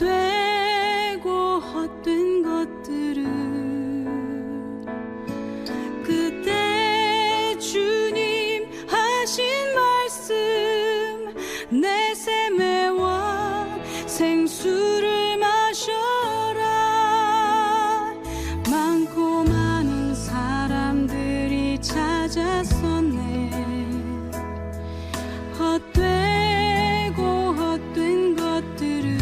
헛되고 헛된 것들을 그때 주님 하신 말씀 내 샘매와 생수를 마셔라. 많고 많은 사람들이 찾았었네. 헛되고 헛된 것들을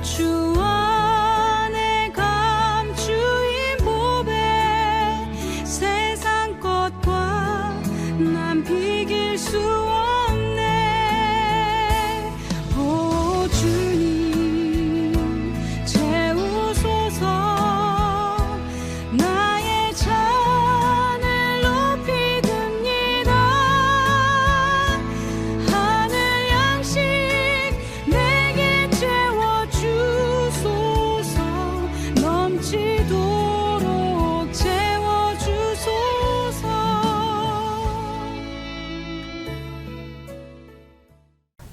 주 안에 감추인 보배 세상 것과 난 비길 수 없네. 오 주님 채우소서. 나의 잔을 높이 듭니다. 하늘 양식 내게 채워주소서. 넘치도록 채워주소서.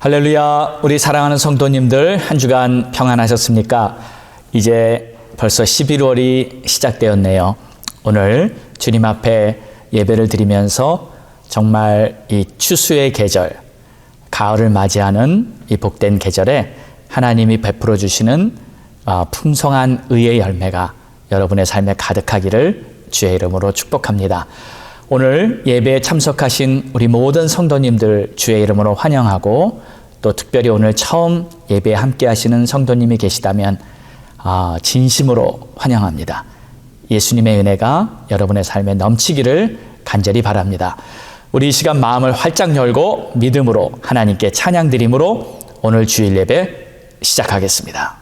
할렐루야. 우리 사랑하는 성도님들, 한 주간 평안하셨습니까? 이제 벌써 11월이 시작되었네요. 오늘 주님 앞에 예배를 드리면서 정말 이 추수의 계절, 가을을 맞이하는 이 복된 계절에 하나님이 베풀어 주시는 풍성한 의의 열매가 여러분의 삶에 가득하기를 주의 이름으로 축복합니다. 오늘 예배에 참석하신 우리 모든 성도님들 주의 이름으로 환영하고, 또 특별히 오늘 처음 예배에 함께 하시는 성도님이 계시다면 진심으로 환영합니다. 예수님의 은혜가 여러분의 삶에 넘치기를 간절히 바랍니다. 우리 이 시간 마음을 활짝 열고 믿음으로 하나님께 찬양 드림으로 오늘 주일 예배 시작하겠습니다.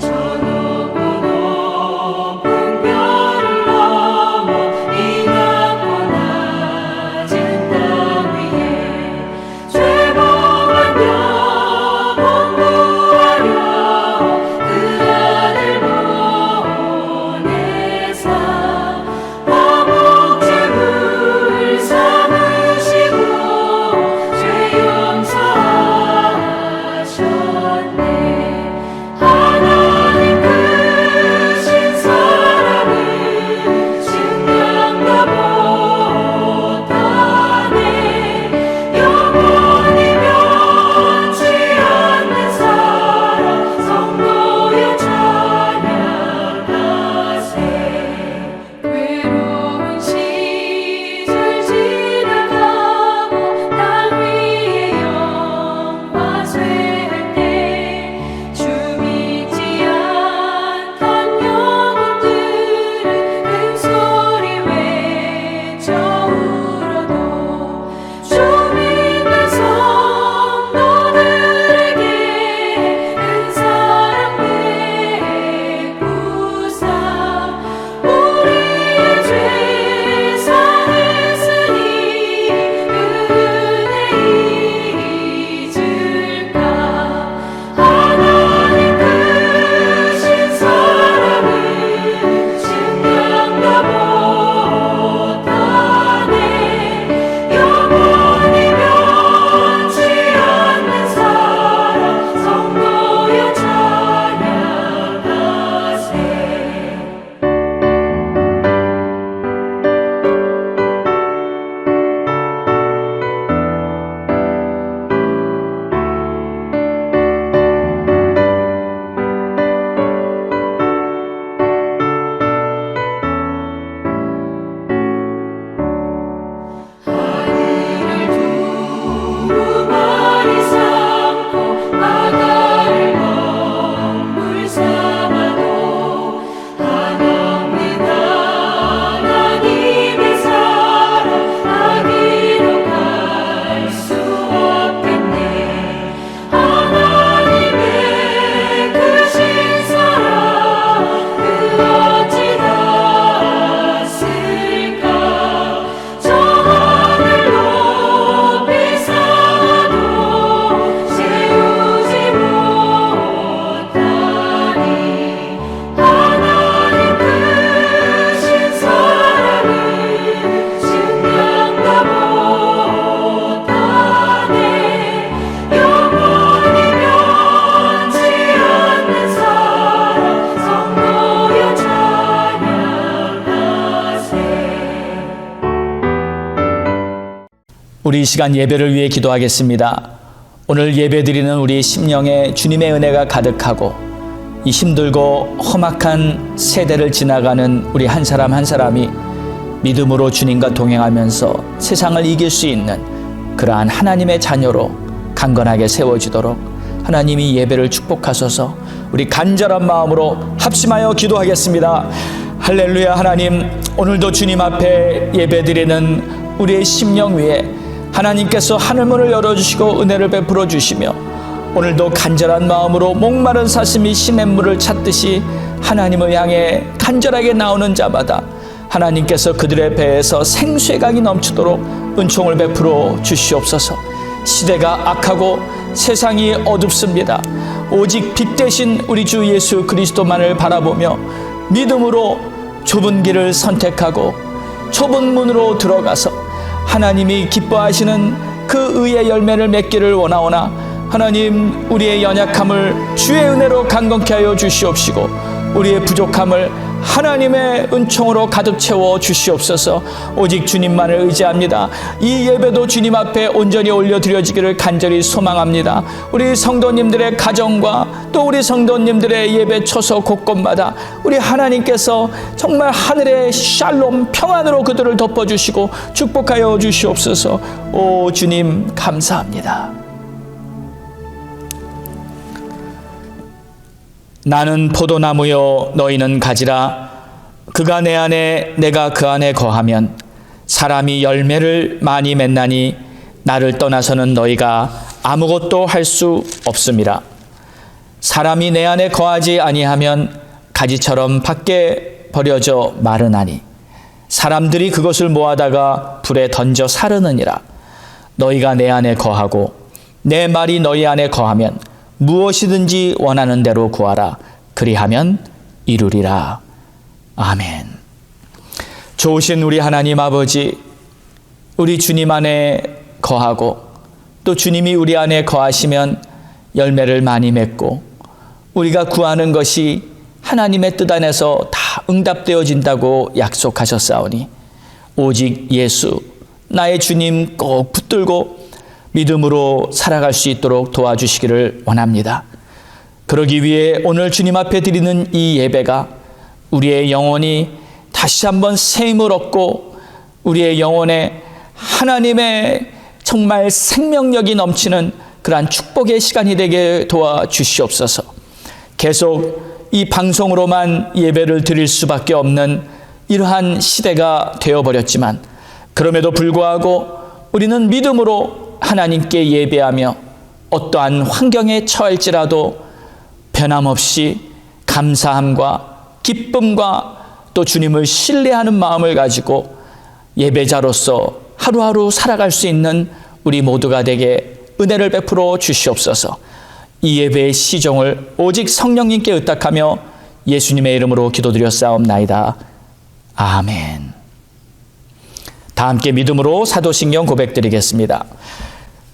주 우리 이 시간 예배를 위해 기도하겠습니다. 오늘 예배드리는 우리 심령에 주님의 은혜가 가득하고 이 힘들고 험악한 세대를 지나가는 우리 한 사람 한 사람이 믿음으로 주님과 동행하면서 세상을 이길 수 있는 그러한 하나님의 자녀로 강건하게 세워지도록 하나님이 예배를 축복하소서. 우리 간절한 마음으로 합심하여 기도하겠습니다. 할렐루야. 하나님, 오늘도 주님 앞에 예배드리는 우리의 심령 위에 하나님께서 하늘문을 열어주시고 은혜를 베풀어 주시며 오늘도 간절한 마음으로 목마른 사슴이 시냇물을 찾듯이 하나님을 향해 간절하게 나오는 자마다 하나님께서 그들의 배에서 생수의 강이 넘치도록 은총을 베풀어 주시옵소서. 시대가 악하고 세상이 어둡습니다. 오직 빛 대신 우리 주 예수 그리스도만을 바라보며 믿음으로 좁은 길을 선택하고 좁은 문으로 들어가서 하나님이 기뻐하시는 그 의의 열매를 맺기를 원하오나 하나님, 우리의 연약함을 주의 은혜로 강건케 하여 주시옵시고 우리의 부족함을 하나님의 은총으로 가득 채워 주시옵소서. 오직 주님만을 의지합니다. 이 예배도 주님 앞에 온전히 올려드려지기를 간절히 소망합니다. 우리 성도님들의 가정과 또 우리 성도님들의 예배 처소 곳곳마다 우리 하나님께서 정말 하늘의 샬롬 평안으로 그들을 덮어주시고 축복하여 주시옵소서. 오 주님, 감사합니다. 나는 포도나무요 너희는 가지라. 그가 내 안에 내가 그 안에 거하면 사람이 열매를 많이 맺나니 나를 떠나서는 너희가 아무것도 할 수 없음이라. 사람이 내 안에 거하지 아니하면 가지처럼 밖에 버려져 마르나니 사람들이 그것을 모아다가 불에 던져 사르느니라. 너희가 내 안에 거하고 내 말이 너희 안에 거하면 무엇이든지 원하는 대로 구하라. 그리하면 이루리라. 아멘. 좋으신 우리 하나님 아버지, 우리 주님 안에 거하고 또 주님이 우리 안에 거하시면 열매를 많이 맺고 우리가 구하는 것이 하나님의 뜻 안에서 다 응답되어진다고 약속하셨사오니 오직 예수, 나의 주님 꼭 붙들고 믿음으로 살아갈 수 있도록 도와주시기를 원합니다. 그러기 위해 오늘 주님 앞에 드리는 이 예배가 우리의 영혼이 다시 한번 새 힘을 얻고 우리의 영혼에 하나님의 정말 생명력이 넘치는 그러한 축복의 시간이 되게 도와주시옵소서. 계속 이 방송으로만 예배를 드릴 수밖에 없는 이러한 시대가 되어버렸지만 그럼에도 불구하고 우리는 믿음으로 하나님께 예배하며 어떠한 환경에 처할지라도 변함없이 감사함과 기쁨과 또 주님을 신뢰하는 마음을 가지고 예배자로서 하루하루 살아갈 수 있는 우리 모두가 되게 은혜를 베풀어 주시옵소서. 이 예배의 시종을 오직 성령님께 의탁하며 예수님의 이름으로 기도드렸사옵나이다. 아멘. 다 함께 믿음으로 사도신경 고백드리겠습니다.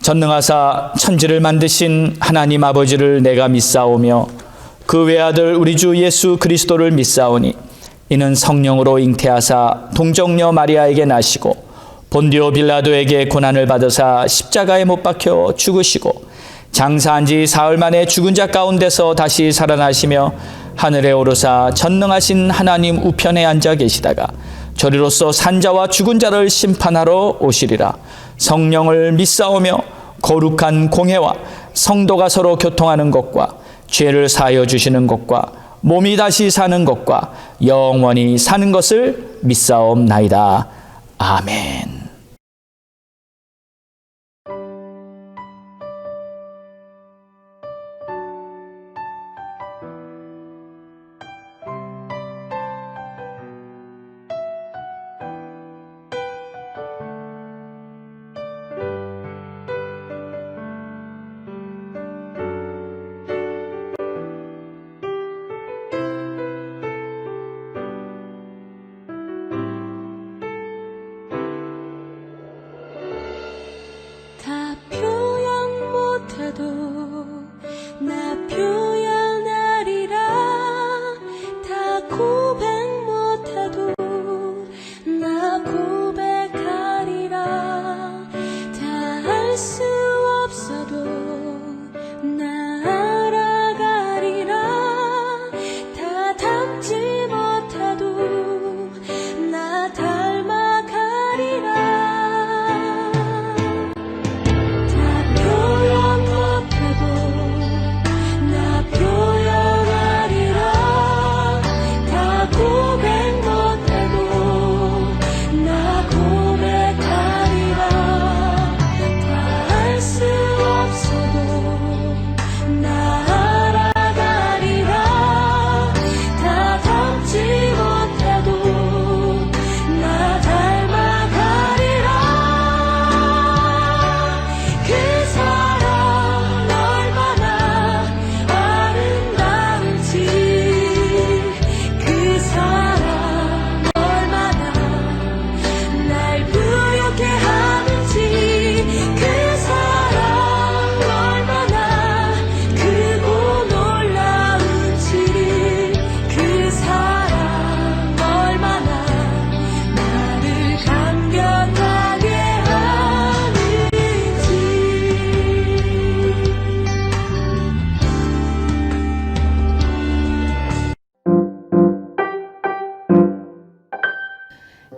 전능하사 천지를 만드신 하나님 아버지를 내가 믿사오며 그 외아들 우리 주 예수 그리스도를 믿사오니 이는 성령으로 잉태하사 동정녀 마리아에게 나시고 본디오 빌라도에게 고난을 받으사 십자가에 못 박혀 죽으시고 장사한 지 사흘 만에 죽은 자 가운데서 다시 살아나시며 하늘에 오르사 전능하신 하나님 우편에 앉아 계시다가 저리로서 산자와 죽은 자를 심판하러 오시리라. 성령을 믿사오며 거룩한 공회와 성도가 서로 교통하는 것과 죄를 사하여 주시는 것과 몸이 다시 사는 것과 영원히 사는 것을 믿사옵나이다. 아멘.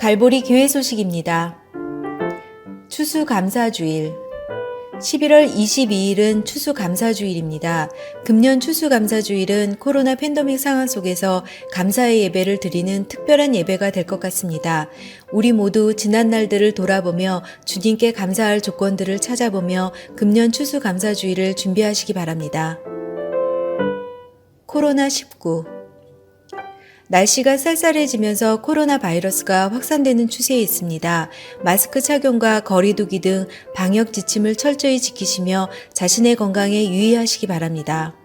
갈보리 교회 소식입니다. 추수감사주일 11월 22일은 추수감사주일입니다. 금년 추수감사주일은 코로나 팬데믹 상황 속에서 감사의 예배를 드리는 특별한 예배가 될 것 같습니다. 우리 모두 지난 날들을 돌아보며 주님께 감사할 조건들을 찾아보며 금년 추수감사주일을 준비하시기 바랍니다. 코로나19 날씨가 쌀쌀해지면서 코로나 바이러스가 확산되는 추세에 있습니다. 마스크 착용과 거리 두기 등 방역 지침을 철저히 지키시며 자신의 건강에 유의하시기 바랍니다.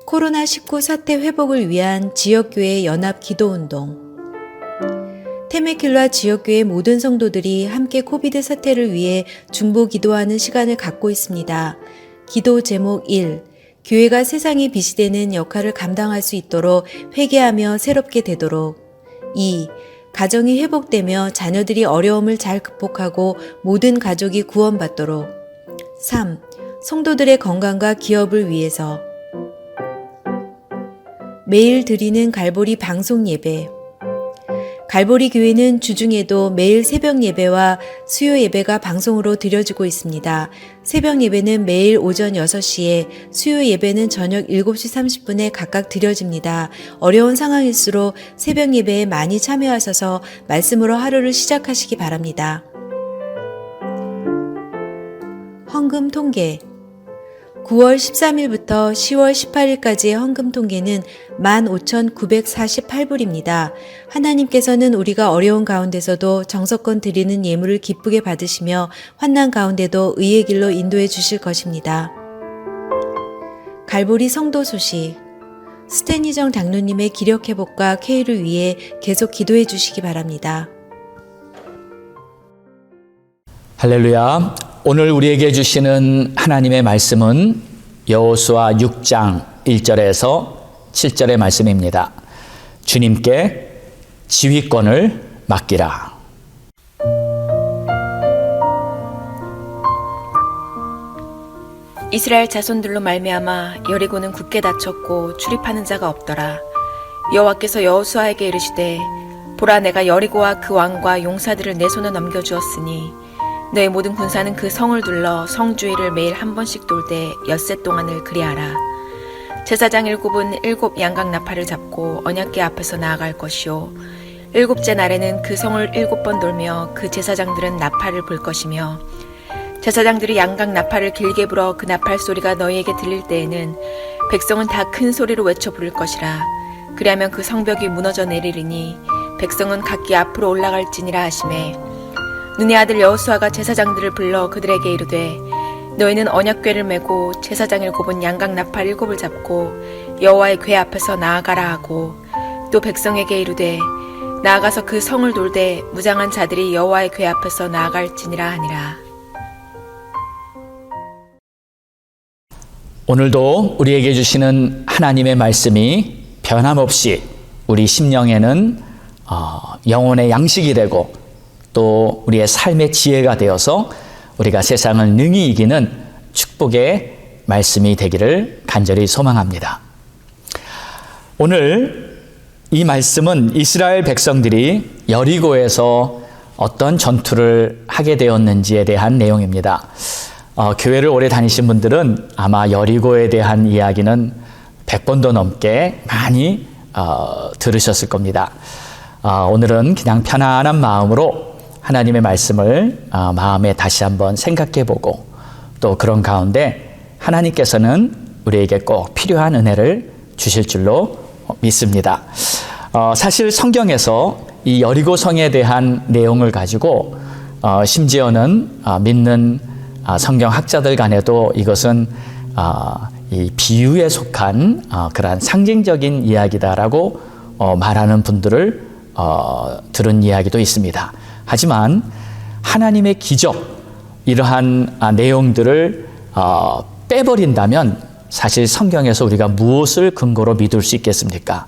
코로나19 사태 회복을 위한 지역교회 연합 기도운동 테메킬라 지역교회 모든 성도들이 함께 코비드 사태를 위해 중보 기도하는 시간을 갖고 있습니다. 기도 제목 1. 교회가 세상에 빛이 되는 역할을 감당할 수 있도록 회개하며 새롭게 되도록. 2. 가정이 회복되며 자녀들이 어려움을 잘 극복하고 모든 가족이 구원받도록. 3. 성도들의 건강과 기업을 위해서. 매일 드리는 갈보리 방송 예배. 갈보리 교회는 주중에도 매일 새벽 예배와 수요 예배가 방송으로 드려지고 있습니다. 새벽 예배는 매일 오전 6시에, 수요 예배는 저녁 7시 30분에 각각 드려집니다. 어려운 상황일수록 새벽 예배에 많이 참여하셔서 말씀으로 하루를 시작하시기 바랍니다. 헌금 통계 9월 13일부터 10월 18일까지의 헌금 통계는 15,948불입니다. 하나님께서는 우리가 어려운 가운데서도 정성껏 드리는 예물을 기쁘게 받으시며 환난 가운데도 의의 길로 인도해 주실 것입니다. 갈보리 성도 소식 스탠희정 장로님의 기력 회복과 쾌유를 위해 계속 기도해 주시기 바랍니다. 할렐루야. 오늘 우리에게 주시는 하나님의 말씀은 여호수아 6장 1절에서 7절의 말씀입니다. 주님께 지휘권을 맡기라. 이스라엘 자손들로 말미암아 여리고는 굳게 닫혔고 출입하는 자가 없더라. 여호와께서 여호수아에게 이르시되 보라, 내가 여리고와 그 왕과 용사들을 내 손에 넘겨주었으니 너의 모든 군사는 그 성을 둘러 성 주위를 매일 한 번씩 돌되 엿새 동안을 그리하라. 제사장 7은 7 양각 나팔을 잡고 언약궤 앞에서 나아갈 것이요 7째 날에는 그 성을 7번 돌며 그 제사장들은 나팔을 불 것이며 제사장들이 양각 나팔을 길게 불어 그 나팔 소리가 너희에게 들릴 때에는 백성은 다 큰 소리로 외쳐 부를 것이라. 그리하면 그 성벽이 무너져 내리리니 백성은 각기 앞으로 올라갈지니라 하시매, 눈의 아들 여호수아가 제사장들을 불러 그들에게 이르되 너희는 언약궤를 메고 제사장 7은 양각 나팔 7을 잡고 여호와의 궤 앞에서 나아가라 하고, 또 백성에게 이르되 나아가서 그 성을 돌되 무장한 자들이 여호와의 궤 앞에서 나아갈지니라 하니라. 오늘도 우리에게 주시는 하나님의 말씀이 변함없이 우리 심령에는 영혼의 양식이 되고 또 우리의 삶의 지혜가 되어서 우리가 세상을 능히 이기는 축복의 말씀이 되기를 간절히 소망합니다. 오늘 이 말씀은 이스라엘 백성들이 여리고에서 어떤 전투를 하게 되었는지에 대한 내용입니다. 교회를 오래 다니신 분들은 아마 여리고에 대한 이야기는 100번도 넘게 많이 들으셨을 겁니다. 오늘은 그냥 편안한 마음으로 하나님의 말씀을 마음에 다시 한번 생각해보고 또 그런 가운데 하나님께서는 우리에게 꼭 필요한 은혜를 주실 줄로 믿습니다. 사실 성경에서 이 여리고 성에 대한 내용을 가지고 심지어는 믿는 성경학자들 간에도 이것은 이 비유에 속한 그러한 상징적인 이야기다라고 말하는 분들을 들은 이야기도 있습니다. 하지만 하나님의 기적, 이러한 내용들을 빼버린다면 사실 성경에서 우리가 무엇을 근거로 믿을 수 있겠습니까?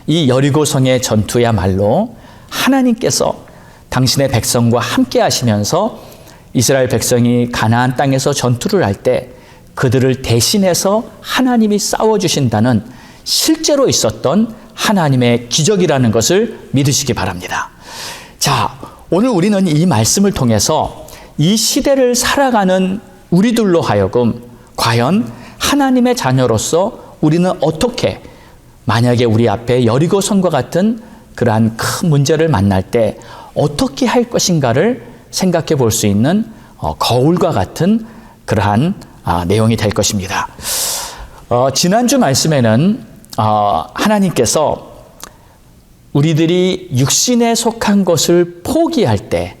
이 여리고성의 전투야말로 하나님께서 당신의 백성과 함께 하시면서 이스라엘 백성이 가나안 땅에서 전투를 할 때 그들을 대신해서 하나님이 싸워주신다는 실제로 있었던 하나님의 기적이라는 것을 믿으시기 바랍니다. 자, 오늘 우리는 이 말씀을 통해서 이 시대를 살아가는 우리들로 하여금 과연 하나님의 자녀로서 우리는 어떻게 만약에 우리 앞에 여리고성과 같은 그러한 큰 문제를 만날 때 어떻게 할 것인가를 생각해 볼 수 있는 거울과 같은 그러한 내용이 될 것입니다. 지난주 말씀에는 하나님께서 우리들이 육신에 속한 것을 포기할 때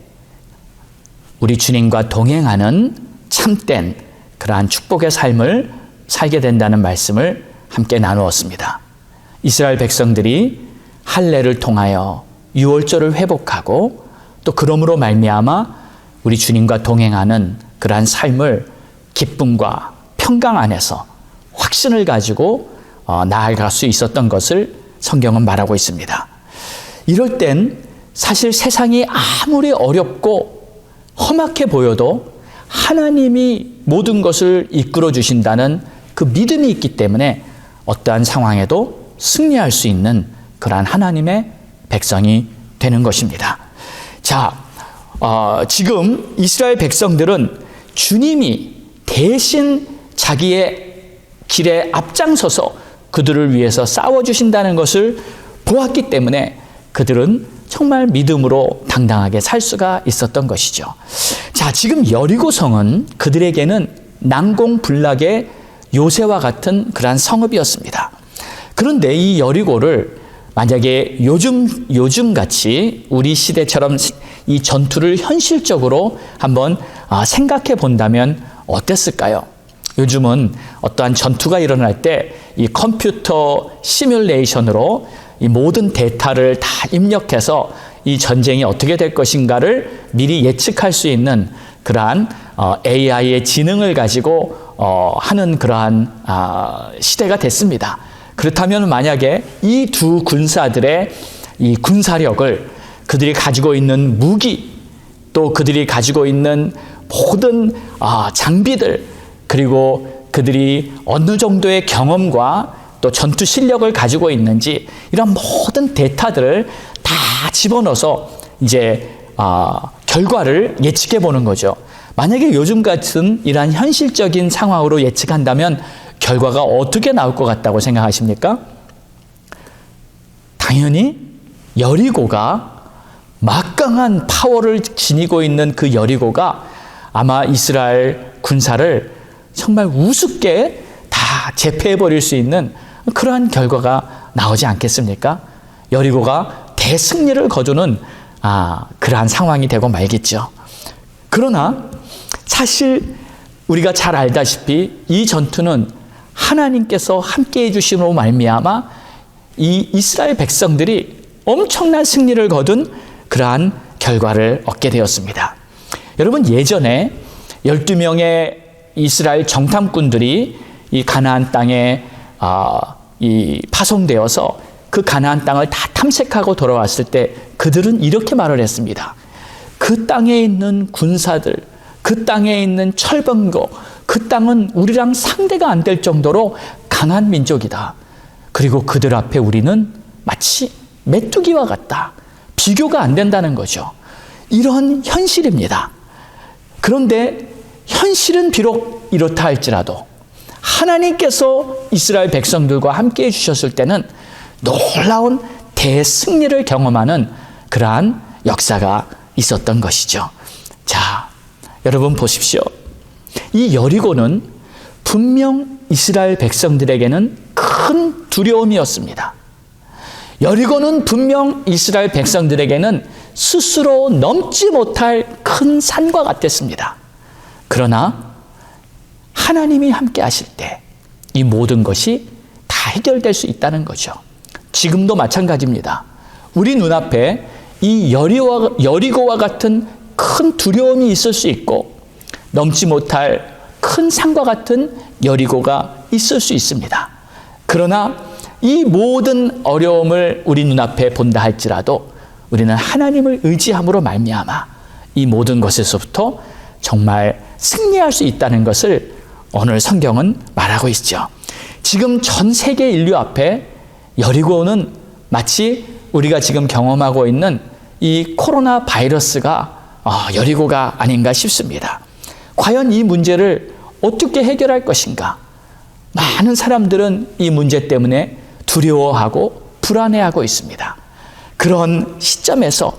우리 주님과 동행하는 참된 그러한 축복의 삶을 살게 된다는 말씀을 함께 나누었습니다. 이스라엘 백성들이 할례를 통하여 유월절을 회복하고 또 그러므로 말미암아 우리 주님과 동행하는 그러한 삶을 기쁨과 평강 안에서 확신을 가지고 나아갈 수 있었던 것을 성경은 말하고 있습니다. 이럴 땐 사실 세상이 아무리 어렵고 험악해 보여도 하나님이 모든 것을 이끌어 주신다는 그 믿음이 있기 때문에 어떠한 상황에도 승리할 수 있는 그러한 하나님의 백성이 되는 것입니다. 자, 지금 이스라엘 백성들은 주님이 대신 자기의 길에 앞장서서 그들을 위해서 싸워주신다는 것을 보았기 때문에 그들은 정말 믿음으로 당당하게 살 수가 있었던 것이죠. 자, 지금 여리고성은 그들에게는 난공불락의 요새와 같은 그러한 성읍이었습니다. 그런데 이 여리고를 만약에 요즘 같이 우리 시대처럼 이 전투를 현실적으로 한번 생각해 본다면 어땠을까요? 요즘은 어떠한 전투가 일어날 때 이 컴퓨터 시뮬레이션으로 이 모든 데이터를 다 입력해서 이 전쟁이 어떻게 될 것인가를 미리 예측할 수 있는 그러한 AI의 지능을 가지고 하는 그러한 시대가 됐습니다. 그렇다면 만약에 이 두 군사들의 이 군사력을 그들이 가지고 있는 무기 또 그들이 가지고 있는 모든 장비들 그리고 그들이 어느 정도의 경험과 또 전투 실력을 가지고 있는지 이런 모든 데이터들을 다 집어넣어서 이제 결과를 예측해 보는 거죠. 만약에 요즘 같은 이러한 현실적인 상황으로 예측한다면 결과가 어떻게 나올 것 같다고 생각하십니까? 당연히 여리고가 막강한 파워를 지니고 있는 그 여리고가 아마 이스라엘 군사를 정말 우습게 다 제패해버릴 수 있는 그러한 결과가 나오지 않겠습니까? 여리고가 대승리를 거두는 그러한 상황이 되고 말겠죠. 그러나 사실 우리가 잘 알다시피 이 전투는 하나님께서 함께해 주심으로 말미암아 이 이스라엘 백성들이 엄청난 승리를 거둔 그러한 결과를 얻게 되었습니다. 여러분, 예전에 12명의 이스라엘 정탐꾼들이 이 가나안 땅에 파송되어서 그 가나안 땅을 다 탐색하고 돌아왔을 때 그들은 이렇게 말을 했습니다. 그 땅에 있는 군사들, 그 땅에 있는 철병거, 그 땅은 우리랑 상대가 안 될 정도로 강한 민족이다. 그리고 그들 앞에 우리는 마치 메뚜기와 같다. 비교가 안 된다는 거죠. 이런 현실입니다. 그런데 현실은 비록 이렇다 할지라도 하나님께서 이스라엘 백성들과 함께 해주셨을 때는 놀라운 대승리를 경험하는 그러한 역사가 있었던 것이죠. 자, 여러분 보십시오. 이 여리고는 분명 이스라엘 백성들에게는 큰 두려움이었습니다. 여리고는 분명 이스라엘 백성들에게는 스스로 넘지 못할 큰 산과 같았습니다. 그러나 하나님이 함께 하실 때 이 모든 것이 다 해결될 수 있다는 거죠. 지금도 마찬가지입니다. 우리 눈앞에 이 여리고와 같은 큰 두려움이 있을 수 있고 넘지 못할 큰 산과 같은 여리고가 있을 수 있습니다. 그러나 이 모든 어려움을 우리 눈앞에 본다 할지라도 우리는 하나님을 의지함으로 말미암아 이 모든 것에서부터 정말 승리할 수 있다는 것을 오늘 성경은 말하고 있죠. 지금 전 세계 인류 앞에 여리고는 마치 우리가 지금 경험하고 있는 이 코로나 바이러스가 여리고가 아닌가 싶습니다. 과연 이 문제를 어떻게 해결할 것인가? 많은 사람들은 이 문제 때문에 두려워하고 불안해하고 있습니다. 그런 시점에서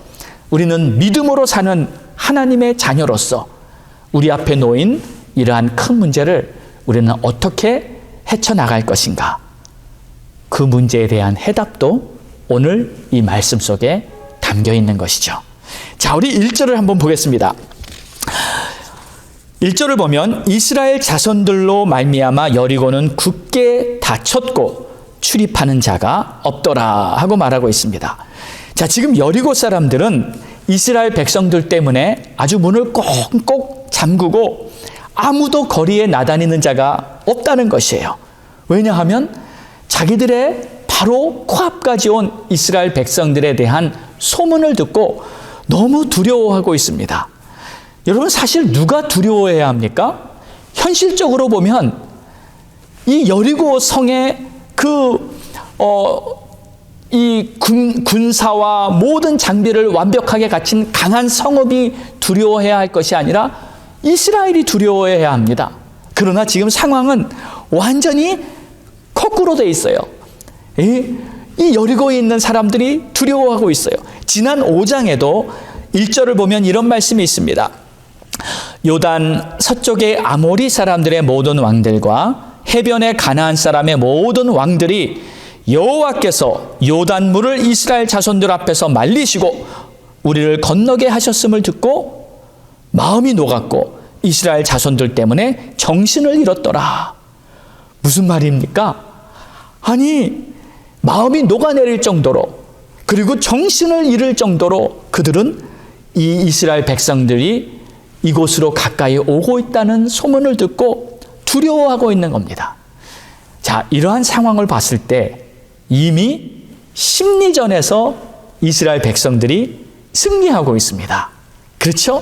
우리는 믿음으로 사는 하나님의 자녀로서 우리 앞에 놓인 이러한 큰 문제를 우리는 어떻게 헤쳐나갈 것인가? 그 문제에 대한 해답도 오늘 이 말씀 속에 담겨 있는 것이죠. 자, 우리 1절을 한번 보겠습니다. 1절을 보면 이스라엘 자손들로 말미암아 여리고는 굳게 닫혔고 출입하는 자가 없더라 하고 말하고 있습니다. 자, 지금 여리고 사람들은 이스라엘 백성들 때문에 아주 문을 꽁꽁 잠그고 아무도 거리에 나다니는 자가 없다는 것이에요. 왜냐하면 자기들의 바로 코앞까지 온 이스라엘 백성들에 대한 소문을 듣고 너무 두려워하고 있습니다. 여러분, 사실 누가 두려워해야 합니까? 현실적으로 보면 이 여리고 성의 이 군사와 모든 장비를 완벽하게 갖춘 강한 성읍이 두려워해야 할 것이 아니라 이스라엘이 두려워해야 합니다. 그러나 지금 상황은 완전히 거꾸로 돼 있어요. 이 여리고에 있는 사람들이 두려워하고 있어요. 지난 5장에도 1절을 보면 이런 말씀이 있습니다. 요단 서쪽의 아모리 사람들의 모든 왕들과 해변의 가나안 사람의 모든 왕들이 여호와께서 요단물을 이스라엘 자손들 앞에서 말리시고 우리를 건너게 하셨음을 듣고 마음이 녹았고 이스라엘 자손들 때문에 정신을 잃었더라. 무슨 말입니까? 아니, 마음이 녹아내릴 정도로, 그리고 정신을 잃을 정도로 그들은 이 이스라엘 백성들이 이곳으로 가까이 오고 있다는 소문을 듣고 두려워하고 있는 겁니다. 자, 이러한 상황을 봤을 때 이미 심리전에서 이스라엘 백성들이 승리하고 있습니다. 그렇죠?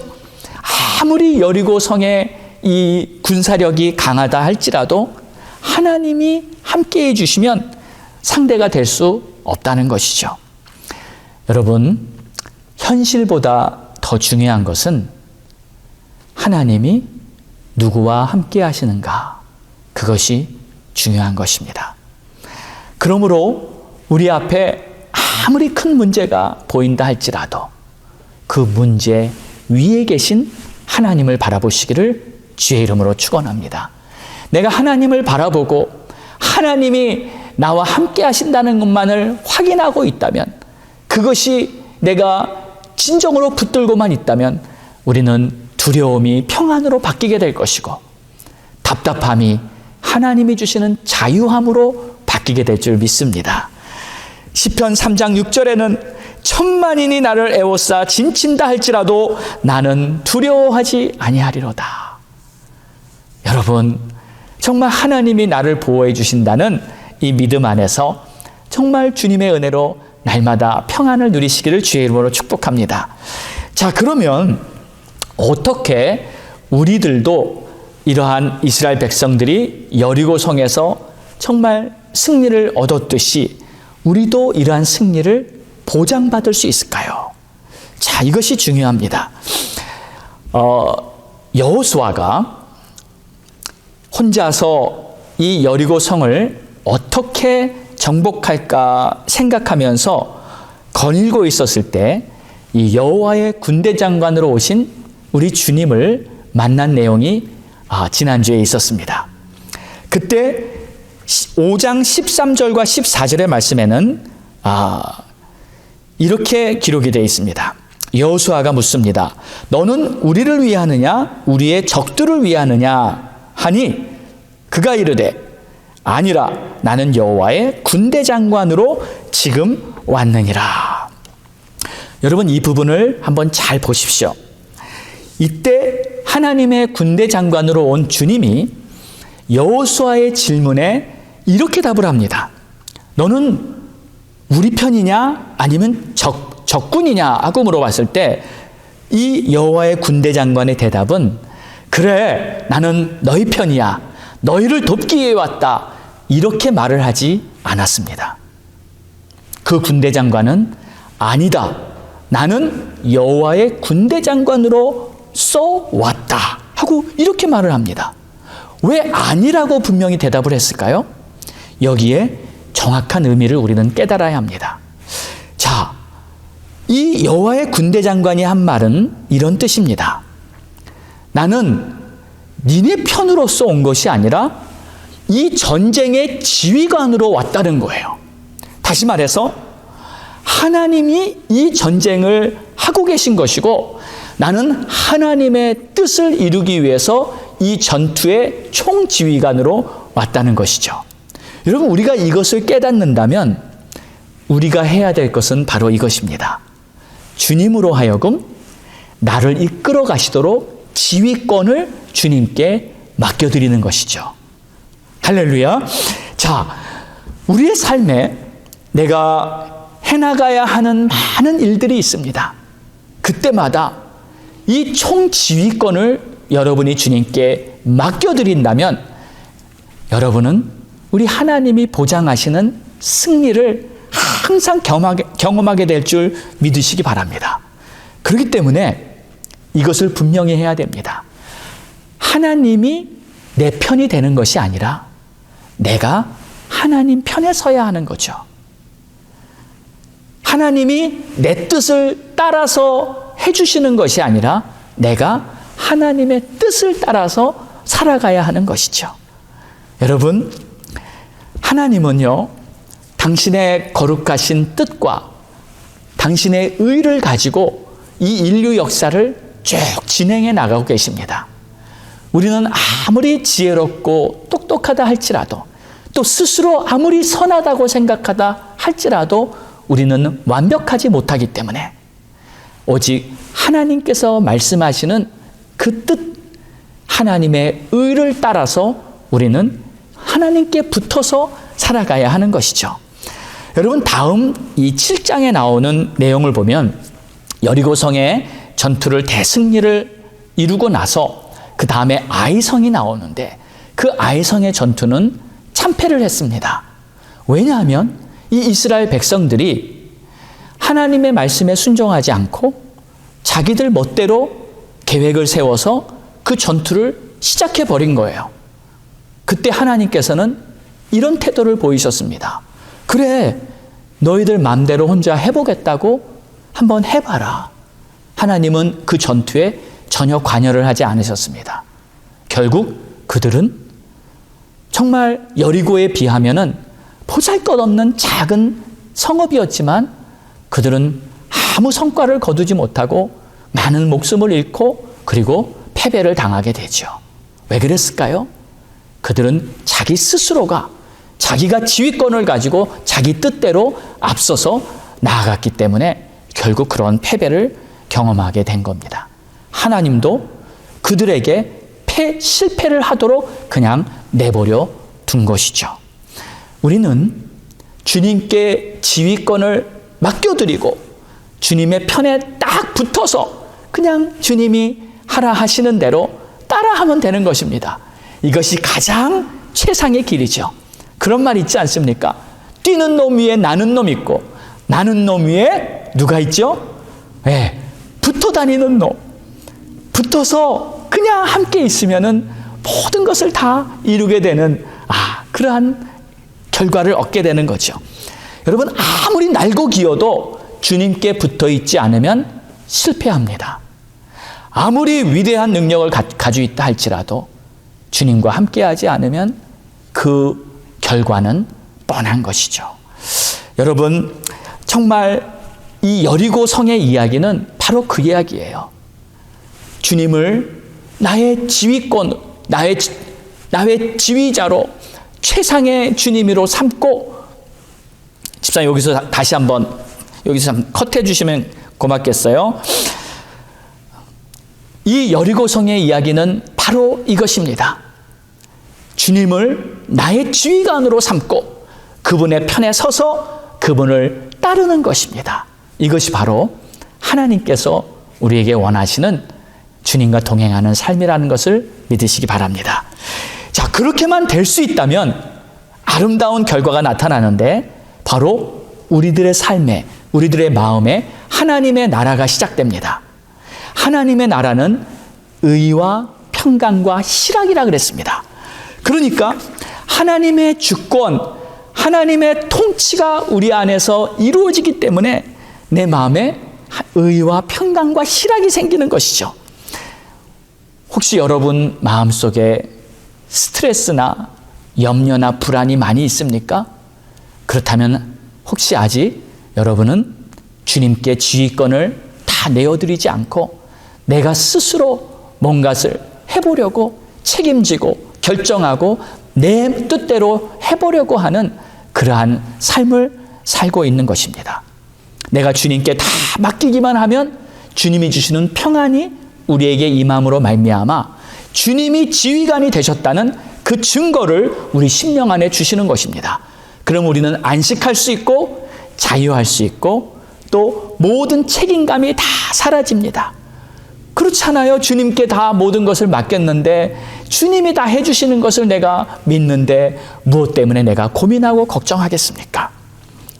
아무리 여리고 성의 이 군사력이 강하다 할지라도 하나님이 함께해 주시면 상대가 될 수 없다는 것이죠. 여러분, 현실보다 더 중요한 것은 하나님이 누구와 함께 하시는가, 그것이 중요한 것입니다. 그러므로 우리 앞에 아무리 큰 문제가 보인다 할지라도 그 문제 위에 계신 하나님을 바라보시기를 주의 이름으로 축원합니다. 내가 하나님을 바라보고 하나님이 나와 함께 하신다는 것만을 확인하고 있다면, 그것이 내가 진정으로 붙들고만 있다면 우리는 두려움이 평안으로 바뀌게 될 것이고 답답함이 하나님이 주시는 자유함으로 바뀌게 될 줄 믿습니다. 시편 3장 6절에는 천만인이 나를 애워싸 진친다 할지라도 나는 두려워하지 아니하리로다. 여러분, 정말 하나님이 나를 보호해 주신다는 이 믿음 안에서 정말 주님의 은혜로 날마다 평안을 누리시기를 주의 이름으로 축복합니다. 자, 그러면 어떻게 우리들도 이러한 이스라엘 백성들이 여리고 성에서 정말 승리를 얻었듯이 우리도 이러한 승리를 보장받을 수 있을까요? 자, 이것이 중요합니다. 여호수아가 혼자서 이 여리고 성을 어떻게 정복할까 생각하면서 거닐고 있었을 때 이 여호와의 군대 장관으로 오신 우리 주님을 만난 내용이 지난주에 있었습니다. 그때 5장 13절과 14절의 말씀에는 이렇게 기록이 되어 있습니다. 여호수아가 묻습니다. 너는 우리를 위하느냐 우리의 적들을 위하느냐 하니 그가 이르되 아니라 나는 여호와의 군대 장관으로 지금 왔느니라. 여러분, 이 부분을 한번 잘 보십시오. 이때 하나님의 군대 장관으로 온 주님이 여호수아의 질문에 이렇게 답을 합니다. 너는 우리 편이냐 아니면 적군이냐 하고 물어봤을 때 이 여호와의 군대 장관의 대답은 그래, 나는 너희 편이야, 너희를 돕기 위해 왔다, 이렇게 말을 하지 않았습니다. 그 군대 장관은 아니다. 나는 여호와의 군대 장관으로 써왔다. 하고 이렇게 말을 합니다. 왜 아니라고 분명히 대답을 했을까요? 여기에 정확한 의미를 우리는 깨달아야 합니다. 자, 이 여호와의 군대 장관이 한 말은 이런 뜻입니다. 나는 니네 편으로서 온 것이 아니라 이 전쟁의 지휘관으로 왔다는 거예요. 다시 말해서 하나님이 이 전쟁을 하고 계신 것이고 나는 하나님의 뜻을 이루기 위해서 이 전투의 총지휘관으로 왔다는 것이죠. 여러분, 우리가 이것을 깨닫는다면 우리가 해야 될 것은 바로 이것입니다. 주님으로 하여금 나를 이끌어 가시도록 지휘권을 주님께 맡겨드리는 것이죠. 할렐루야. 자, 우리의 삶에 내가 해나가야 하는 많은 일들이 있습니다. 그때마다 이 총지휘권을 여러분이 주님께 맡겨드린다면 여러분은 우리 하나님이 보장하시는 승리를 항상 경험하게 될 줄 믿으시기 바랍니다. 그렇기 때문에 이것을 분명히 해야 됩니다. 하나님이 내 편이 되는 것이 아니라 내가 하나님 편에 서야 하는 거죠. 하나님이 내 뜻을 따라서 해주시는 것이 아니라 내가 하나님의 뜻을 따라서 살아가야 하는 것이죠. 여러분, 하나님은요, 당신의 거룩하신 뜻과 당신의 의를 가지고 이 인류 역사를 쭉 진행해 나가고 계십니다. 우리는 아무리 지혜롭고 똑똑하다 할지라도 또 스스로 아무리 선하다고 생각하다 할지라도 우리는 완벽하지 못하기 때문에 오직 하나님께서 말씀하시는 그 뜻, 하나님의 의를 따라서 우리는 하나님께 붙어서 살아가야 하는 것이죠. 여러분, 다음 이 7장에 나오는 내용을 보면 여리고성의 전투를 대승리를 이루고 나서 그 다음에 아이성이 나오는데 그 아이성의 전투는 참패를 했습니다. 왜냐하면 이 이스라엘 백성들이 하나님의 말씀에 순종하지 않고 자기들 멋대로 계획을 세워서 그 전투를 시작해버린 거예요. 그때 하나님께서는 이런 태도를 보이셨습니다. 그래, 너희들 마음대로 혼자 해보겠다고 한번 해봐라. 하나님은 그 전투에 전혀 관여를 하지 않으셨습니다. 결국 그들은 정말 여리고에 비하면은 보잘것없는 작은 성읍이었지만 그들은 아무 성과를 거두지 못하고 많은 목숨을 잃고 그리고 패배를 당하게 되죠. 왜 그랬을까요? 그들은 자기 스스로가 자기가 지휘권을 가지고 자기 뜻대로 앞서서 나아갔기 때문에 결국 그런 패배를 경험하게 된 겁니다. 하나님도 그들에게 실패를 하도록 그냥 내버려 둔 것이죠. 우리는 주님께 지휘권을 맡겨드리고 주님의 편에 딱 붙어서 그냥 주님이 하라 하시는 대로 따라하면 되는 것입니다. 이것이 가장 최상의 길이죠. 그런 말 있지 않습니까? 뛰는 놈 위에 나는 놈 있고 나는 놈 위에 누가 있죠? 네, 붙어 다니는 놈. 붙어서 그냥 함께 있으면은 모든 것을 다 이루게 되는 그러한 결과를 얻게 되는 거죠. 여러분, 아무리 날고 기어도 주님께 붙어 있지 않으면 실패합니다. 아무리 위대한 능력을 가지고 있다 할지라도 주님과 함께하지 않으면 그 결과는 뻔한 것이죠. 여러분, 정말 이 여리고 성의 이야기는 바로 그 이야기예요. 주님을 나의 지휘권, 나의 지휘자로 최상의 주님으로 삼고, 집사님 여기서 다시 한번 여기서 컷해 주시면 고맙겠어요. 이 여리고성의 이야기는 바로 이것입니다. 주님을 나의 지휘관으로 삼고 그분의 편에 서서 그분을 따르는 것입니다. 이것이 바로 하나님께서 우리에게 원하시는 주님과 동행하는 삶이라는 것을 믿으시기 바랍니다. 자, 그렇게만 될 수 있다면 아름다운 결과가 나타나는데 바로 우리들의 삶에, 우리들의 마음에 하나님의 나라가 시작됩니다. 하나님의 나라는 의와 평강과 희락이라 그랬습니다. 그러니까 하나님의 주권, 하나님의 통치가 우리 안에서 이루어지기 때문에 내 마음에 의와 평강과 희락이 생기는 것이죠. 혹시 여러분 마음속에 스트레스나 염려나 불안이 많이 있습니까? 그렇다면 혹시 아직 여러분은 주님께 지휘권을 다 내어드리지 않고 내가 스스로 뭔가를 해보려고 책임지고 결정하고 내 뜻대로 해보려고 하는 그러한 삶을 살고 있는 것입니다. 내가 주님께 다 맡기기만 하면 주님이 주시는 평안이 우리에게 임함으로 말미암아 주님이 지휘관이 되셨다는 그 증거를 우리 심령 안에 주시는 것입니다. 그럼 우리는 안식할 수 있고 자유할 수 있고 또 모든 책임감이 다 사라집니다. 그렇잖아요. 주님께 다 모든 것을 맡겼는데 주님이 다 해주시는 것을 내가 믿는데 무엇 때문에 내가 고민하고 걱정하겠습니까?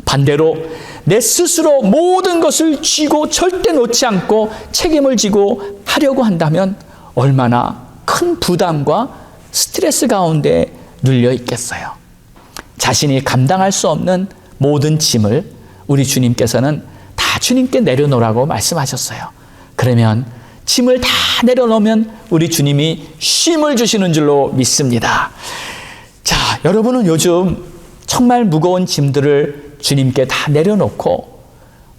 반대로 내 스스로 모든 것을 쥐고 절대 놓지 않고 책임을 지고 하려고 한다면 얼마나 큰 부담과 스트레스 가운데 눌려 있겠어요. 자신이 감당할 수 없는 모든 짐을 우리 주님께서는 다 주님께 내려놓으라고 말씀하셨어요. 그러면 짐을 다 내려놓으면 우리 주님이 쉼을 주시는 줄로 믿습니다. 자, 여러분은 요즘 정말 무거운 짐들을 주님께 다 내려놓고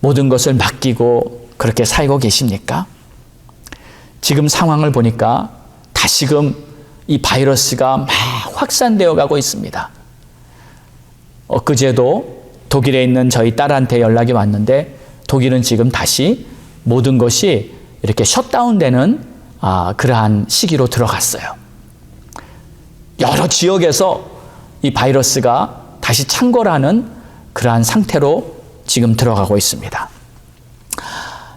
모든 것을 맡기고 그렇게 살고 계십니까? 지금 상황을 보니까 다시금 이 바이러스가 막 확산되어 가고 있습니다. 엊그제도 독일에 있는 저희 딸한테 연락이 왔는데 독일은 지금 다시 모든 것이 이렇게 셧다운되는 그러한 시기로 들어갔어요. 여러 지역에서 이 바이러스가 다시 창궐하는 그러한 상태로 지금 들어가고 있습니다.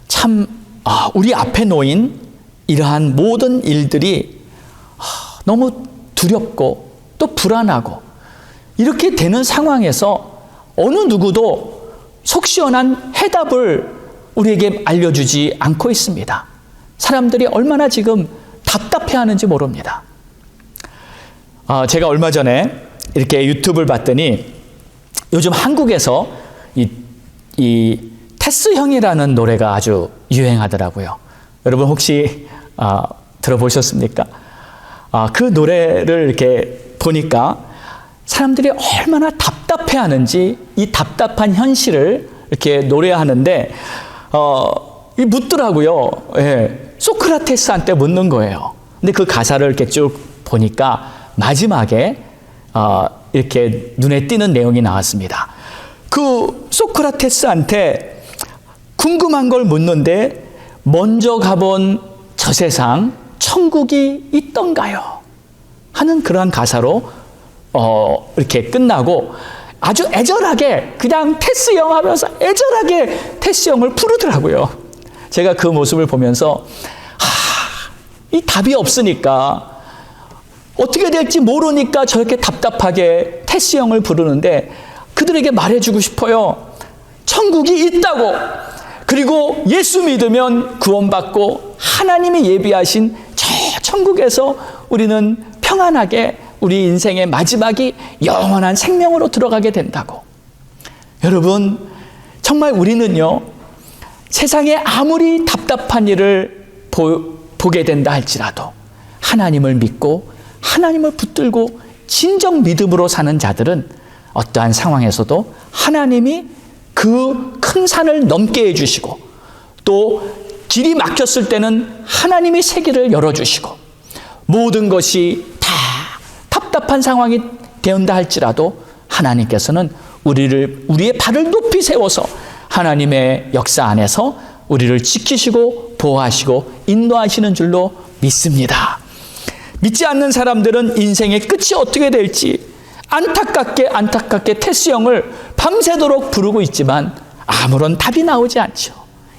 참 우리 앞에 놓인 이러한 모든 일들이 너무 두렵고 또 불안하고 이렇게 되는 상황에서 어느 누구도 속 시원한 해답을 우리에게 알려주지 않고 있습니다. 사람들이 얼마나 지금 답답해하는지 모릅니다. 제가 얼마 전에 이렇게 유튜브를 봤더니 요즘 한국에서 이 테스 형이라는 노래가 아주 유행하더라고요. 여러분 혹시 들어보셨습니까? 그 노래를 이렇게 보니까 사람들이 얼마나 답답해하는지 이 답답한 현실을 이렇게 노래하는데 묻더라고요. 예, 소크라테스한테 묻는 거예요. 근데 그 가사를 이렇게 쭉 보니까 마지막에 이렇게 눈에 띄는 내용이 나왔습니다. 그 소크라테스한테 궁금한 걸 묻는데 먼저 가본 저 세상 천국이 있던가요? 하는 그러한 가사로 이렇게 끝나고 아주 애절하게 그냥 테스 형 하면서 애절하게 테스 형을 부르더라고요. 제가 그 모습을 보면서 이 답이 없으니까 어떻게 될지 모르니까 저렇게 답답하게 테스 형을 부르는데 그들에게 말해주고 싶어요. 천국이 있다고. 그리고 예수 믿으면 구원받고 하나님이 예비하신 저 천국에서 우리는 평안하게 우리 인생의 마지막이 영원한 생명으로 들어가게 된다고. 여러분, 정말 우리는요, 세상에 아무리 답답한 일을 보게 된다 할지라도 하나님을 믿고 하나님을 붙들고 진정 믿음으로 사는 자들은 어떠한 상황에서도 하나님이 그 큰 산을 넘게 해주시고 또 길이 막혔을 때는 하나님이 세계를 열어주시고 모든 것이 다 답답한 상황이 되었다 할지라도 하나님께서는 우리의 발을 높이 세워서 하나님의 역사 안에서 우리를 지키시고 보호하시고 인도하시는 줄로 믿습니다. 믿지 않는 사람들은 인생의 끝이 어떻게 될지 안타깝게 테스 형을 밤새도록 부르고 있지만 아무런 답이 나오지 않죠.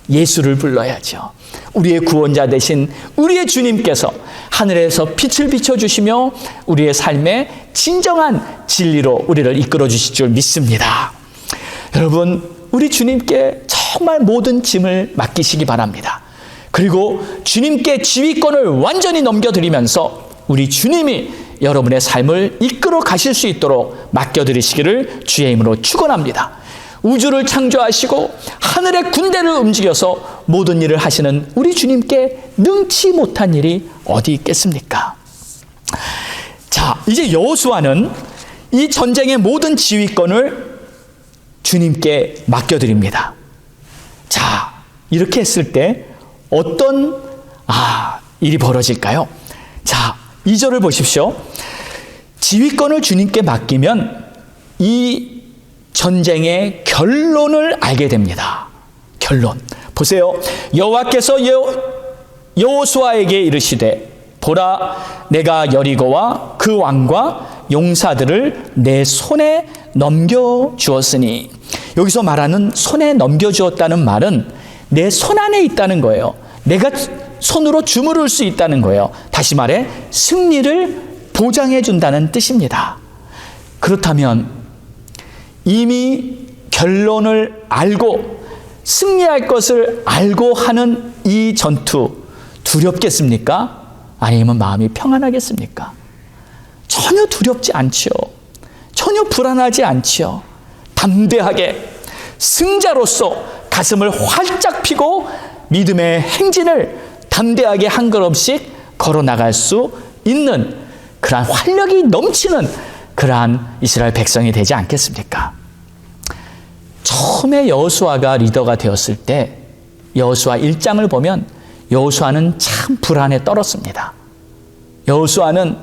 예수를 불러야죠. 우리의 구원자 되신 우리의 주님께서 하늘에서 빛을 비춰주시며 우리의 삶에 진정한 진리로 우리를 이끌어 주실 줄 믿습니다. 여러분, 우리 주님께 정말 모든 짐을 맡기시기 바랍니다. 그리고 주님께 지휘권을 완전히 넘겨드리면서 우리 주님이 여러분의 삶을 이끌어 가실 수 있도록 맡겨드리시기를 주의 이름으로 축원합니다. 우주를 창조하시고 하늘의 군대를 움직여서 모든 일을 하시는 우리 주님께 능치 못한 일이 어디 있겠습니까? 자, 이제 여호수아는 이 전쟁의 모든 지휘권을 주님께 맡겨드립니다. 자, 이렇게 했을 때 어떤 일이 벌어질까요? 자, 2절을 보십시오. 지휘권을 주님께 맡기면 이 전쟁의 결론을 알게 됩니다. 결론. 보세요. 여호와께서 여호수아에게 이르시되 보라, 내가 여리고와 그 왕과 용사들을 내 손에 넘겨주었으니, 여기서 말하는 손에 넘겨주었다는 말은 내 손 안에 있다는 거예요. 내가 손으로 주무를 수 있다는 거예요. 다시 말해 승리를 보장해 준다는 뜻입니다. 그렇다면 이미 결론을 알고 승리할 것을 알고 하는 이 전투 두렵겠습니까? 아니면 마음이 평안하겠습니까? 전혀 두렵지 않죠. 전혀 불안하지 않죠. 담대하게 승자로서 가슴을 활짝 펴고 믿음의 행진을 담대하게 한 걸음씩 걸어 나갈 수 있는 그러한 활력이 넘치는 그러한 이스라엘 백성이 되지 않겠습니까? 처음에 여호수아가 리더가 되었을 때 여호수아 1장을 보면 여호수아는 참 불안에 떨었습니다. 여호수아는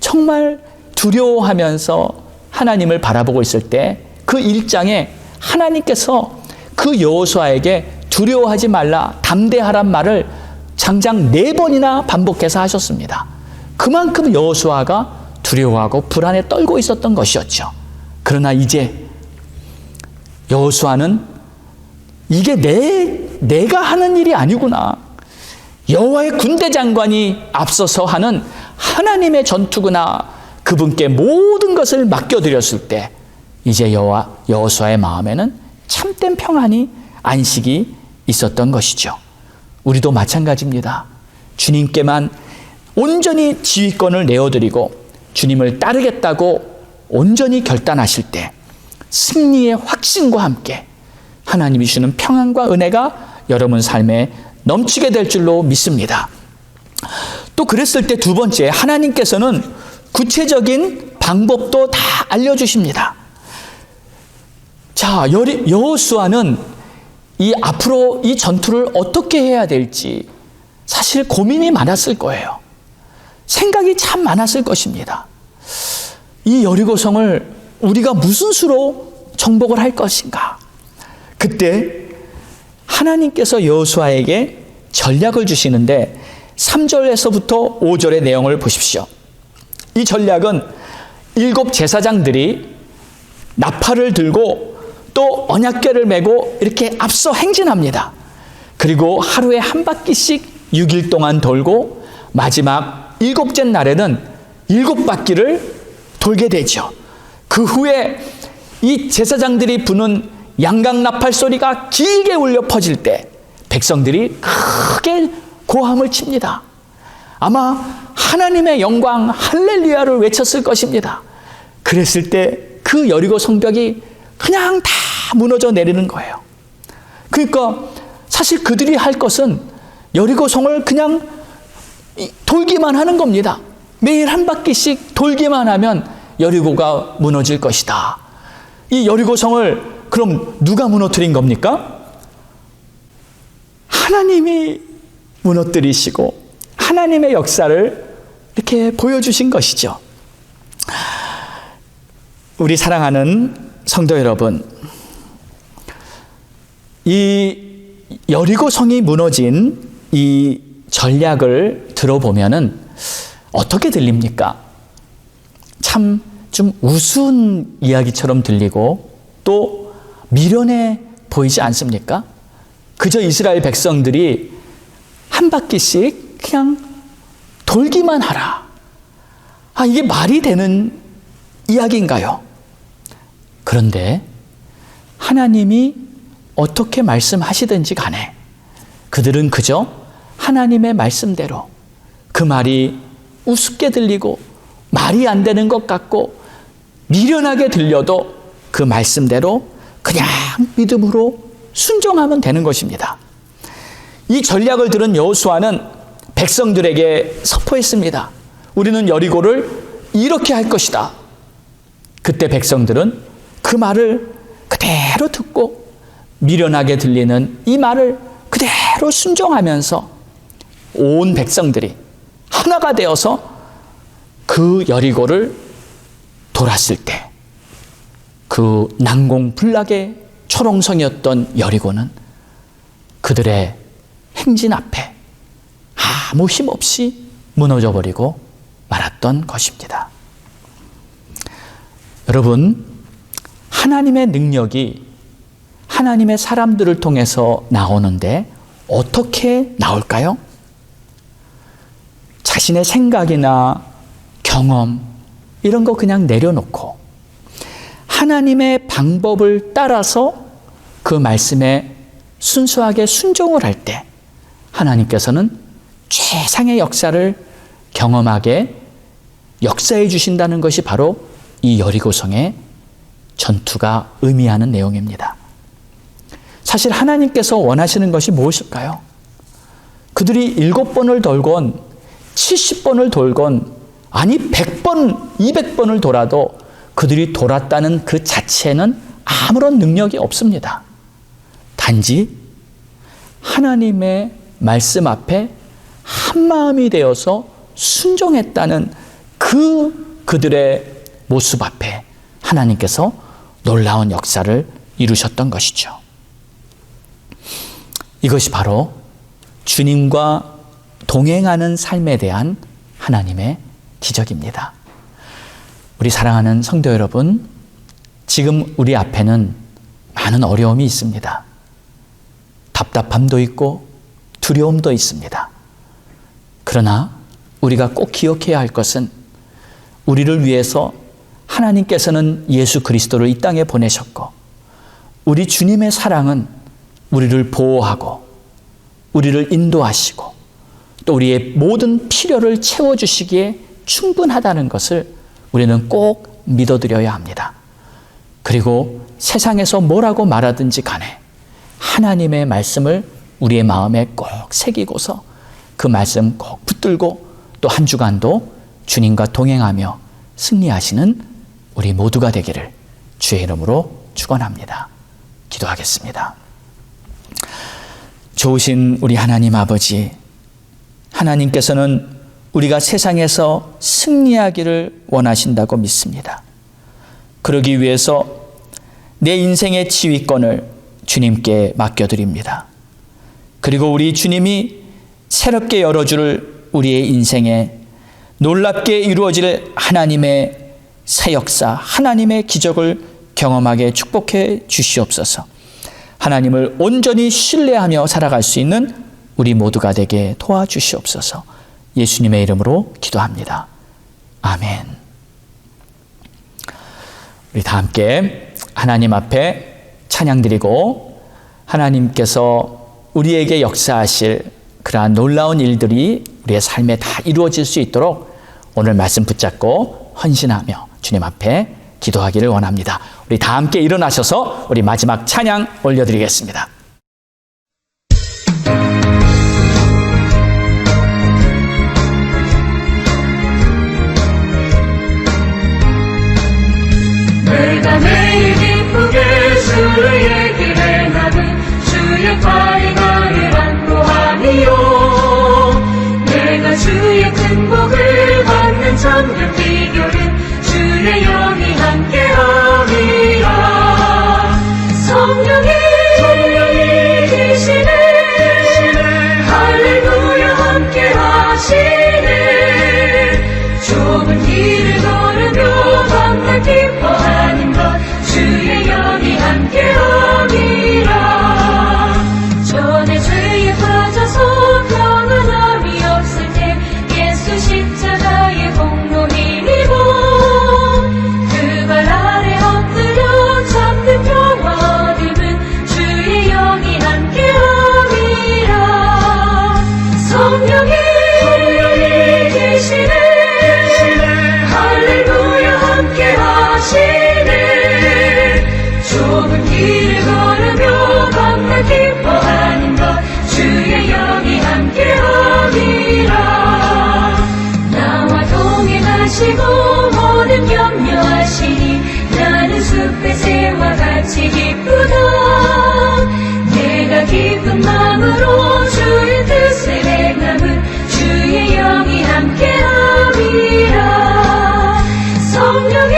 정말 두려워하면서 하나님을 바라보고 있을 때 그 1장에 하나님께서 그 여호수아에게 두려워하지 말라, 담대하란 말을 장장 4번이나 반복해서 하셨습니다. 그만큼 여호수아가 두려워하고 불안에 떨고 있었던 것이었죠. 그러나 이제 여호수아는 이게 내가 하는 일이 아니구나, 여호와의 군대 장관이 앞서서 하는 하나님의 전투구나, 그분께 모든 것을 맡겨드렸을 때 이제 여호수아의 마음에는 참된 평안이, 안식이 있었던 것이죠. 우리도 마찬가지입니다. 주님께만 온전히 지휘권을 내어드리고 주님을 따르겠다고 온전히 결단하실 때 승리의 확신과 함께 하나님이 주시는 평안과 은혜가 여러분 삶에 넘치게 될 줄로 믿습니다. 또 그랬을 때 두 번째, 하나님께서는 구체적인 방법도 다 알려주십니다. 자, 여호수아는 앞으로 이 전투를 어떻게 해야 될지 사실 고민이 많았을 거예요. 생각이 참 많았을 것입니다. 이 여리고성을 우리가 무슨 수로 정복을 할 것인가? 그때 하나님께서 여호수아에게 전략을 주시는데 3절에서부터 5절의 내용을 보십시오. 이 전략은 7 제사장들이 나팔을 들고 또 언약궤를 메고 이렇게 앞서 행진합니다. 그리고 하루에 한 바퀴씩 6일 동안 돌고 마지막 7째 날에는 7바퀴를 돌게 되죠. 그 후에 이 제사장들이 부는 양각 나팔 소리가 길게 울려 퍼질 때 백성들이 크게 고함을 칩니다. 아마 하나님의 영광 할렐루야를 외쳤을 것입니다. 그랬을 때 그 여리고 성벽이 그냥 다 무너져 내리는 거예요. 그러니까 사실 그들이 할 것은 여리고 성을 그냥 돌기만 하는 겁니다. 매일 한 바퀴씩 돌기만 하면 여리고가 무너질 것이다. 이 여리고 성을 그럼 누가 무너뜨린 겁니까? 하나님이 무너뜨리시고 하나님의 역사를 이렇게 보여주신 것이죠. 우리 사랑하는 성도 여러분, 이 여리고 성이 무너진 이 전략을 들어보면은 어떻게 들립니까? 참 좀 우스운 이야기처럼 들리고 또 미련해 보이지 않습니까? 그저 이스라엘 백성들이 한 바퀴씩 그냥 돌기만 하라. 이게 말이 되는 이야기인가요? 그런데 하나님이 어떻게 말씀하시든지 간에 그들은 그저 하나님의 말씀대로, 그 말이 우습게 들리고 말이 안 되는 것 같고 미련하게 들려도 그 말씀대로 그냥 믿음으로 순종하면 되는 것입니다. 이 전략을 들은 여호수아는 백성들에게 선포했습니다. 우리는 여리고를 이렇게 할 것이다. 그때 백성들은 그 말을 그대로 듣고 미련하게 들리는 이 말을 그대로 순종하면서 온 백성들이 하나가 되어서 그 여리고를 돌았을 때 그 난공불락의 초롱성이었던 여리고는 그들의 행진 앞에 아무 힘없이 무너져 버리고 말았던 것입니다. 여러분, 하나님의 능력이 하나님의 사람들을 통해서 나오는데 어떻게 나올까요? 자신의 생각이나 경험 이런 거 그냥 내려놓고 하나님의 방법을 따라서 그 말씀에 순수하게 순종을 할 때 하나님께서는 최상의 역사를 경험하게 역사해 주신다는 것이 바로 이 여리고성의 전투가 의미하는 내용입니다. 사실 하나님께서 원하시는 것이 무엇일까요? 그들이 7번을 돌건 70번을 돌건 아니 100번, 200번을 돌아도 그들이 돌았다는 그 자체는 아무런 능력이 없습니다. 단지 하나님의 말씀 앞에 한마음이 되어서 순종했다는 그들의 모습 앞에 하나님께서 놀라운 역사를 이루셨던 것이죠. 이것이 바로 주님과 동행하는 삶에 대한 하나님의 기적입니다. 우리 사랑하는 성도 여러분, 지금 우리 앞에는 많은 어려움이 있습니다. 답답함도 있고 두려움도 있습니다. 그러나 우리가 꼭 기억해야 할 것은 우리를 위해서 하나님께서는 예수 그리스도를 이 땅에 보내셨고 우리 주님의 사랑은 우리를 보호하고 우리를 인도하시고 또 우리의 모든 필요를 채워주시기에 충분하다는 것을 우리는 꼭 믿어드려야 합니다. 그리고 세상에서 뭐라고 말하든지 간에 하나님의 말씀을 우리의 마음에 꼭 새기고서 그 말씀 꼭 붙들고 또 한 주간도 주님과 동행하며 승리하시는 우리 모두가 되기를 주의 이름으로 축원합니다. 기도하겠습니다. 좋으신 우리 하나님 아버지, 하나님께서는 우리가 세상에서 승리하기를 원하신다고 믿습니다. 그러기 위해서 내 인생의 지휘권을 주님께 맡겨드립니다. 그리고 우리 주님이 새롭게 열어줄 우리의 인생에 놀랍게 이루어질 하나님의 새 역사, 하나님의 기적을 경험하게 축복해 주시옵소서. 하나님을 온전히 신뢰하며 살아갈 수 있는 우리 모두가 되게 도와주시옵소서. 예수님의 이름으로 기도합니다. 아멘. 우리 다 함께 하나님 앞에 찬양드리고 하나님께서 우리에게 역사하실 그러한 놀라운 일들이 우리의 삶에 다 이루어질 수 있도록 오늘 말씀 붙잡고 헌신하며 주님 앞에 기도하기를 원합니다. 우리 다 함께 일어나셔서 우리 마지막 찬양 올려드리겠습니다. 내가 매일 기쁘게 주의 길에 나는 주의 팔이 나를 안보하니요. 내가 주의 큰 복을 받는 참된 비결은 주의 영이 함께함이라. 성령이 계시네 할렐루야 함께하시네. 좁은 길을 걸으며 밤낮 기뻐하는 것 주의 영이 함께함이라. 전에 죄에 빠져서 평안함이 없을 때 예수 십자가의 공로 힘입어 그 발 아래 엎드려 참된 평화 아시고 모든 염려하시니 나는 숲의 새와 같이 기쁘다. 내가 기쁜 마음으로 주의 뜻을 행함은 주의 영이 함께함이라. 성령이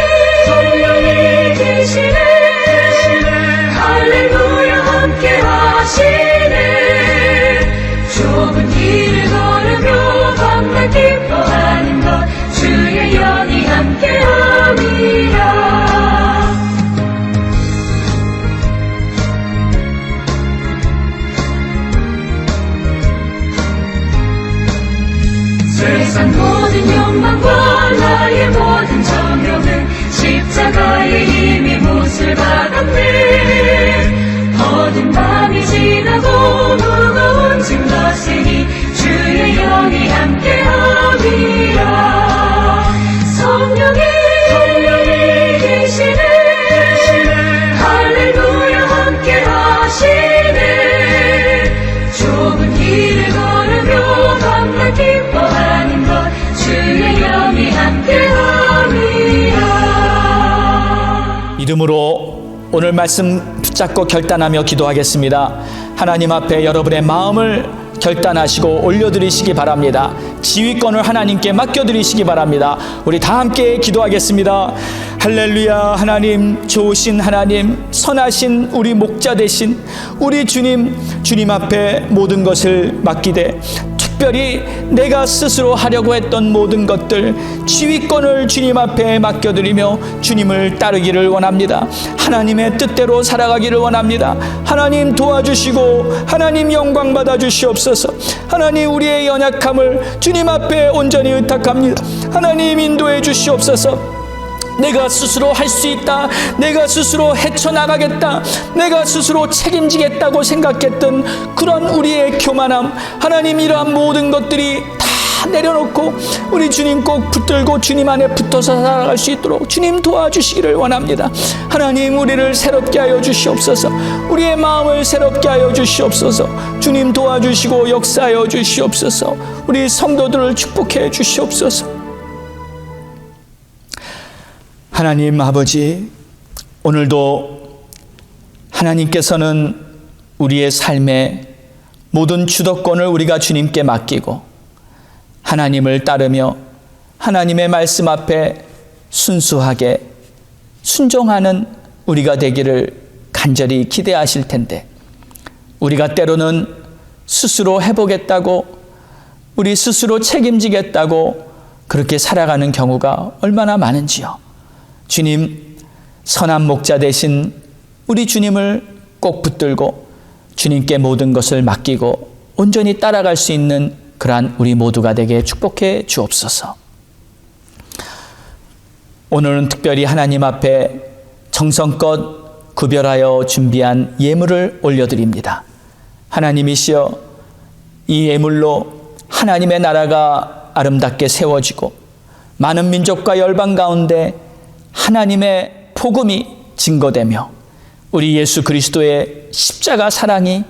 계시네. 할렐루야 함께하시네. 좁은 길을 걸으며 밤낮 기뻐하는 것 주의 영이 함께함이라. 세상 모든 욕망과 나의 모든 정욕은 십자가의 힘이 못을 박았네. 어두운 밤이 지나고 무거운 짐 거스니 주의 영이 함께함이라. 성령이 계시네. 할렐루야 함께하시네. 좁은 길을 걸으며 밤낮 기뻐하는 것 주의 영이 함께함이라. 이름으로 오늘 말씀 붙잡고 결단하며 기도하겠습니다. 하나님 앞에 여러분의 마음을 결단하시고 올려드리시기 바랍니다. 지휘권을 하나님께 맡겨드리시기 바랍니다. 우리 다 함께 기도하겠습니다. 할렐루야. 하나님, 좋으신 하나님, 선하신 우리 목자 되신 우리 주님, 주님 앞에 모든 것을 맡기되 특별히 내가 스스로 하려고 했던 모든 것들, 지휘권을 주님 앞에 맡겨드리며 주님을 따르기를 원합니다. 하나님의 뜻대로 살아가기를 원합니다. 하나님 도와주시고 하나님 영광 받아 주시옵소서. 하나님, 우리의 연약함을 주님 앞에 온전히 의탁합니다. 하나님 인도해 주시옵소서. 내가 스스로 할 수 있다, 내가 스스로 헤쳐나가겠다, 내가 스스로 책임지겠다고 생각했던 그런 우리의 교만함, 하나님, 이러한 모든 것들이 다 내려놓고 우리 주님 꼭 붙들고 주님 안에 붙어서 살아갈 수 있도록 주님 도와주시기를 원합니다. 하나님, 우리를 새롭게 하여 주시옵소서. 우리의 마음을 새롭게 하여 주시옵소서. 주님 도와주시고 역사하여 주시옵소서. 우리 성도들을 축복해 주시옵소서. 하나님 아버지, 오늘도 하나님께서는 우리의 삶의 모든 주도권을 우리가 주님께 맡기고 하나님을 따르며 하나님의 말씀 앞에 순수하게 순종하는 우리가 되기를 간절히 기대하실 텐데, 우리가 때로는 스스로 해보겠다고, 우리 스스로 책임지겠다고 그렇게 살아가는 경우가 얼마나 많은지요. 주님, 선한 목자 되신 우리 주님을 꼭 붙들고 주님께 모든 것을 맡기고 온전히 따라갈 수 있는 그러한 우리 모두가 되게 축복해 주옵소서. 오늘은 특별히 하나님 앞에 정성껏 구별하여 준비한 예물을 올려드립니다. 하나님이시여, 이 예물로 하나님의 나라가 아름답게 세워지고 많은 민족과 열방 가운데 하나님의 복음이 증거되며 우리 예수 그리스도의 십자가 사랑이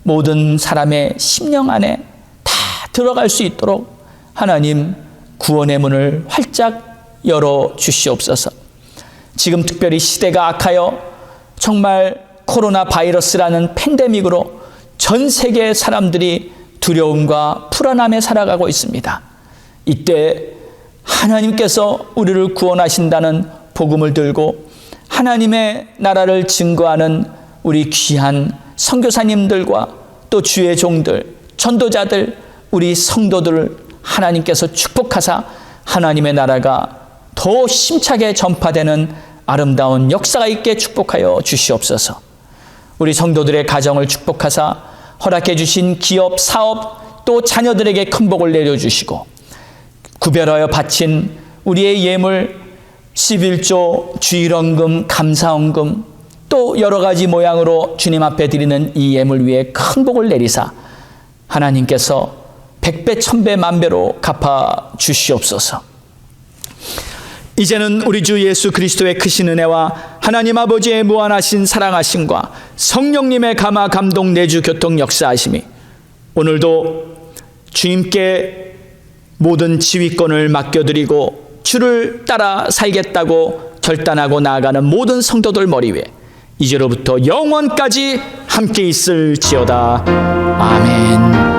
모든 사람의 심령 안에 다 들어갈 수 있도록 하나님 구원의 문을 활짝 열어 주시옵소서. 지금 특별히 시대가 악하여 정말 코로나 바이러스라는 팬데믹으로 전 세계 사람들이 두려움과 불안함에 살아가고 있습니다. 이때 하나님께서 우리를 구원하신다는 복음을 들고 하나님의 나라를 증거하는 우리 귀한 선교사님들과 또 주의 종들, 전도자들, 우리 성도들을 하나님께서 축복하사 하나님의 나라가 더 심차게 전파되는 아름다운 역사가 있게 축복하여 주시옵소서. 우리 성도들의 가정을 축복하사 허락해 주신 기업, 사업, 또 자녀들에게 큰 복을 내려주시고 구별하여 바친 우리의 예물 11조, 주일헌금, 감사헌금, 또 여러 가지 모양으로 주님 앞에 드리는 이 예물 위에 큰 복을 내리사 하나님께서 100배, 1000배, 만배로 갚아 주시옵소서. 이제는 우리 주 예수 그리스도의 크신 은혜와 하나님 아버지의 무한하신 사랑하심과 성령님의 감화, 감동, 내주, 교통, 역사하심이 오늘도 주님께 모든 지휘권을 맡겨드리고 주를 따라 살겠다고 결단하고 나아가는 모든 성도들 머리 위에 이제로부터 영원까지 함께 있을지어다. 아멘.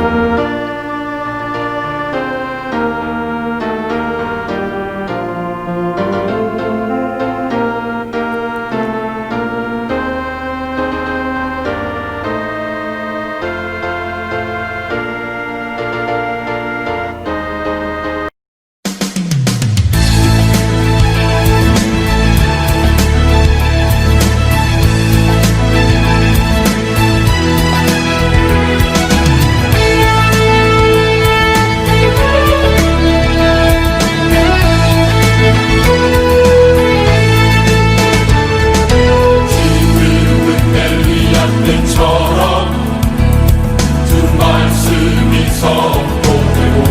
선포되고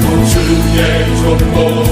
또 주의 존모